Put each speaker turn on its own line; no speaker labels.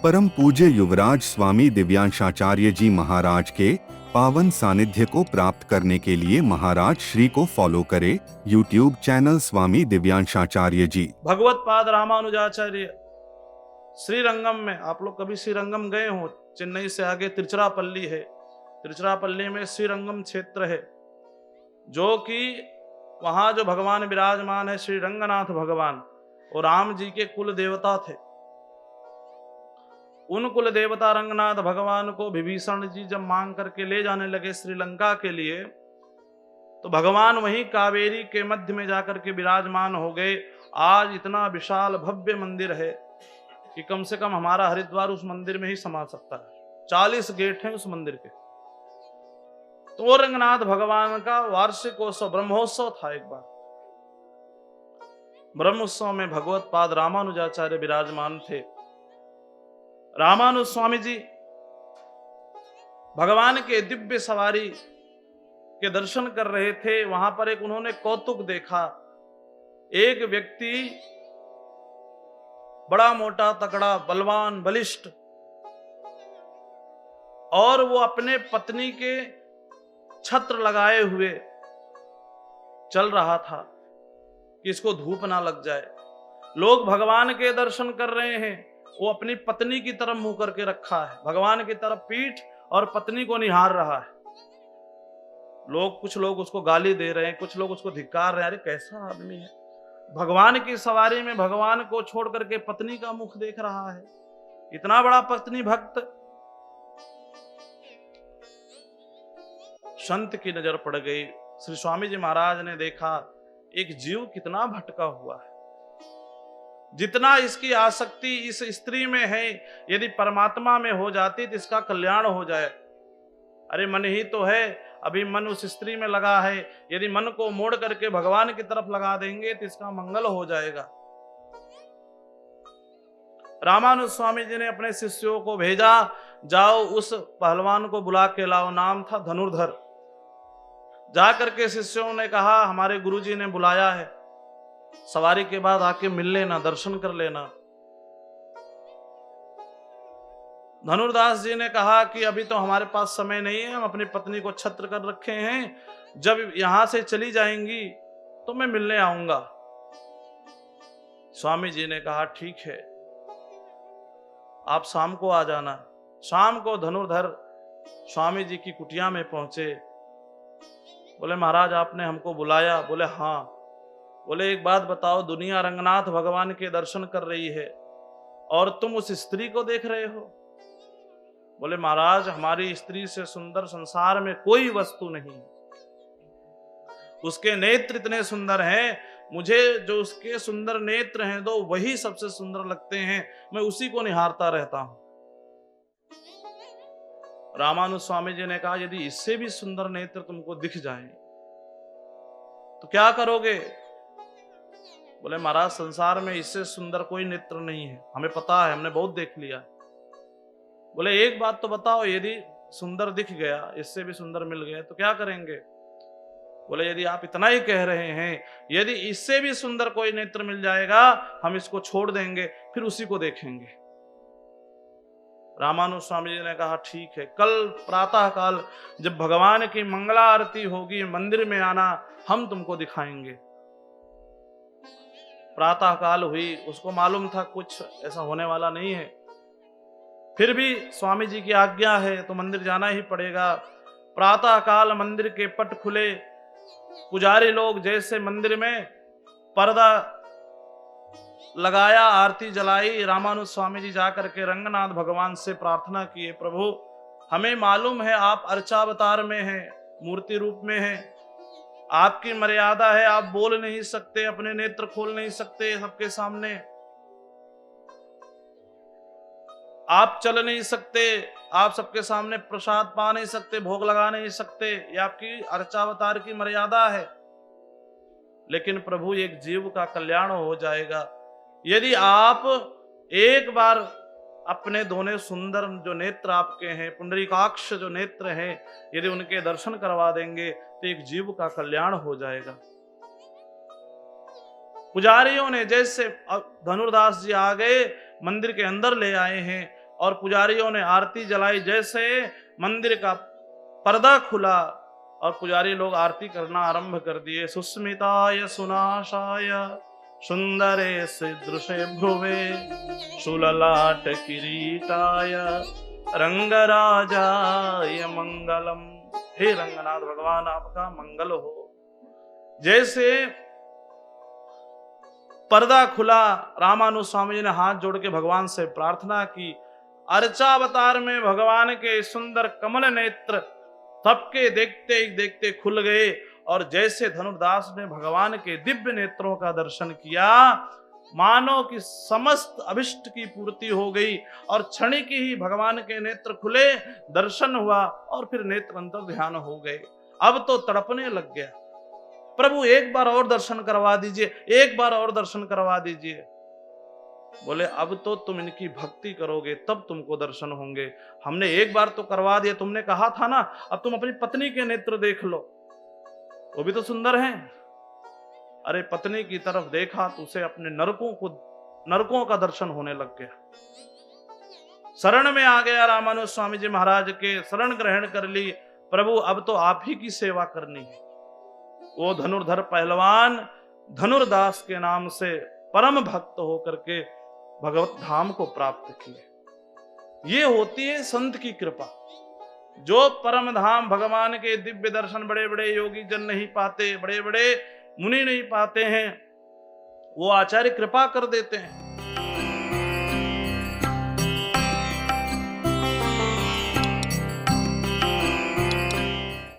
परम पूज्य युवराज स्वामी दिव्यांशाचार्य जी महाराज के पावन सानिध्य को प्राप्त करने के लिए महाराज श्री को फॉलो करें। यूट्यूब चैनल स्वामी दिव्यांशाचार्य जी।
भगवत पाद रामानुजाचार्य श्रीरंगम में, आप लोग कभी श्रीरंगम गए हो? चेन्नई से आगे तिरुचिरापल्ली है। तिरुचिरापल्ली में श्रीरंगम क्षेत्र है, जो कि वहां जो भगवान विराजमान है श्री रंगनाथ भगवान, और राम जी के कुल देवता थे। उन कुल देवता रंगनाथ भगवान को विभीषण जी जब मांग करके ले जाने लगे श्रीलंका के लिए, तो भगवान वहीं कावेरी के मध्य में जाकर के विराजमान हो गए। आज इतना विशाल भव्य मंदिर है कि कम से कम हमारा हरिद्वार उस मंदिर में ही समा सकता है। 40 गेट हैं उस मंदिर के। तो वो रंगनाथ भगवान का वार्षिकोत्सव ब्रह्मोत्सव था। एक बार ब्रह्मोत्सव में भगवत पाद रामानुजाचार्य विराजमान थे। रामानुज स्वामी जी भगवान के दिव्य सवारी के दर्शन कर रहे थे। वहां पर एक उन्होंने कौतुक देखा। एक व्यक्ति बड़ा मोटा तगड़ा बलवान बलिष्ठ, और वो अपने पत्नी के छत्र लगाए हुए चल रहा था कि इसको धूप ना लग जाए। लोग भगवान के दर्शन कर रहे हैं, वो अपनी पत्नी की तरफ मुंह करके रखा है, भगवान की तरफ पीठ और पत्नी को निहार रहा है। कुछ लोग उसको गाली दे रहे हैं, कुछ लोग उसको धिक्कार रहे हैं। अरे कैसा आदमी है, भगवान की सवारी में भगवान को छोड़ करके पत्नी का मुख देख रहा है। इतना बड़ा पत्नी भक्त। संत की नजर पड़ गई। श्री स्वामी जी महाराज ने देखा एक जीव कितना भटका हुआ है। जितना इसकी आसक्ति इस स्त्री में है, यदि परमात्मा में हो जाती तो इसका कल्याण हो जाए। अरे मन ही तो है, अभी मन उस स्त्री में लगा है, यदि मन को मोड़ करके भगवान की तरफ लगा देंगे तो इसका मंगल हो जाएगा। रामानुज स्वामी जी ने अपने शिष्यों को भेजा, जाओ उस पहलवान को बुला के लाओ। नाम था धनुर्धर। जाकर के शिष्यों ने कहा हमारे गुरुजी ने बुलाया है, सवारी के बाद आके मिल लेना, दर्शन कर लेना। धनुर्दास जी ने कहा कि अभी तो हमारे पास समय नहीं है, हम अपनी पत्नी को छत्र कर रखे हैं, जब यहां से चली जाएंगी तो मैं मिलने आऊंगा। स्वामी जी ने कहा ठीक है, आप शाम को आ जाना। शाम को धनुर्धर स्वामी जी की कुटिया में पहुंचे। बोले महाराज आपने हमको बुलाया? बोले हाँ। बोले एक बात बताओ, दुनिया रंगनाथ भगवान के दर्शन कर रही है और तुम उस स्त्री को देख रहे हो? बोले महाराज हमारी स्त्री से सुंदर संसार में कोई वस्तु नहीं। उसके नेत्र इतने सुंदर हैं, मुझे जो उसके सुंदर नेत्र हैं तो वही सबसे सुंदर लगते हैं, मैं उसी को निहारता रहता हूं। रामानुज स्वामी जी ने कहा यदि इससे भी सुंदर नेत्र तुमको दिख जाए तो क्या करोगे? बोले महाराज संसार में इससे सुंदर कोई नेत्र नहीं है, हमें पता है, हमने बहुत देख लिया। बोले एक बात तो बताओ, यदि सुंदर दिख गया, इससे भी सुंदर मिल गए तो क्या करेंगे? बोले यदि आप इतना ही कह रहे हैं, यदि इससे भी सुंदर कोई नेत्र मिल जाएगा हम इसको छोड़ देंगे, फिर उसी को देखेंगे। रामानुज स्वामी जी ने कहा ठीक है, कल प्रातः काल जब भगवान की मंगला आरती होगी मंदिर में आना, हम तुमको दिखाएंगे। प्रातः काल हुई, उसको मालूम था कुछ ऐसा होने वाला नहीं है, फिर भी स्वामी जी की आज्ञा है तो मंदिर जाना ही पड़ेगा। प्रातः काल मंदिर के पट खुले, पुजारी लोग जैसे मंदिर में पर्दा लगाया, आरती जलाई, रामानुज स्वामी जी जाकर के रंगनाथ भगवान से प्रार्थना किए, प्रभु हमें मालूम है आप अर्चावतार में हैं, मूर्ति रूप में हैं, आपकी मर्यादा है, आप बोल नहीं सकते, अपने नेत्र खोल नहीं सकते सबके सामने, आप चल नहीं सकते, आप सबके सामने प्रसाद पा नहीं सकते, भोग लगा नहीं सकते, ये आपकी अर्चावतार की मर्यादा है। लेकिन प्रभु एक जीव का कल्याण हो जाएगा यदि आप एक बार अपने दोनों सुंदर जो नेत्र आपके हैं, पुंडरीकाक्ष जो नेत्र हैं, यदि उनके दर्शन करवा देंगे तो एक जीव का कल्याण हो जाएगा। पुजारियों ने जैसे धनुर्दास जी आ गए, मंदिर के अंदर ले आए हैं, और पुजारियों ने आरती जलाई। जैसे मंदिर का पर्दा खुला और पुजारी लोग आरती करना आरंभ कर दिए। सुस्मिताय सुनाशाय सुंदरे सदृशे भ्रुवे सुललाट किरीटाय रंगराजाय मंगलम। हे रंगनाथ भगवान, आपका मंगल हो। जैसे पर्दा खुला, रामानुज स्वामी जी ने हाथ जोड़ के भगवान से प्रार्थना की। अर्चावतार में भगवान के सुंदर कमल नेत्र सबके देखते ही देखते खुल गए और जैसे धनुर्दास ने भगवान के दिव्य नेत्रों का दर्शन किया, मानो कि समस्त अभिष्ट की पूर्ति हो गई और क्षणिक ही भगवान के नेत्र खुले, दर्शन हुआ और फिर नेत्र अंतर ध्यान हो गए। अब तो तड़पने लग गया, प्रभु एक बार और दर्शन करवा दीजिए, एक बार और दर्शन करवा दीजिए। बोले अब तो तुम इनकी भक्ति करोगे तब तुमको दर्शन होंगे। हमने एक बार तो करवा दिया, तुमने कहा था ना, अब तुम अपनी पत्नी के नेत्र देख लो, वो भी तो सुंदर हैं। अरे पत्नी की तरफ देखा तो उसे अपने नरकों का दर्शन होने लग गया। शरण में आ गया, रामानुज स्वामी जी महाराज के शरण ग्रहण कर ली। प्रभु अब तो आप ही की सेवा करनी है। वो धनुर्धर पहलवान धनुर्दास के नाम से परम भक्त होकर के भगवत धाम को प्राप्त किए। ये होती है संत की कृपा। जो परम धाम भगवान के दिव्य दर्शन बड़े बड़े योगी जन नहीं पाते, बड़े बड़े मुनि नहीं पाते हैं, वो आचार्य कृपा कर देते हैं।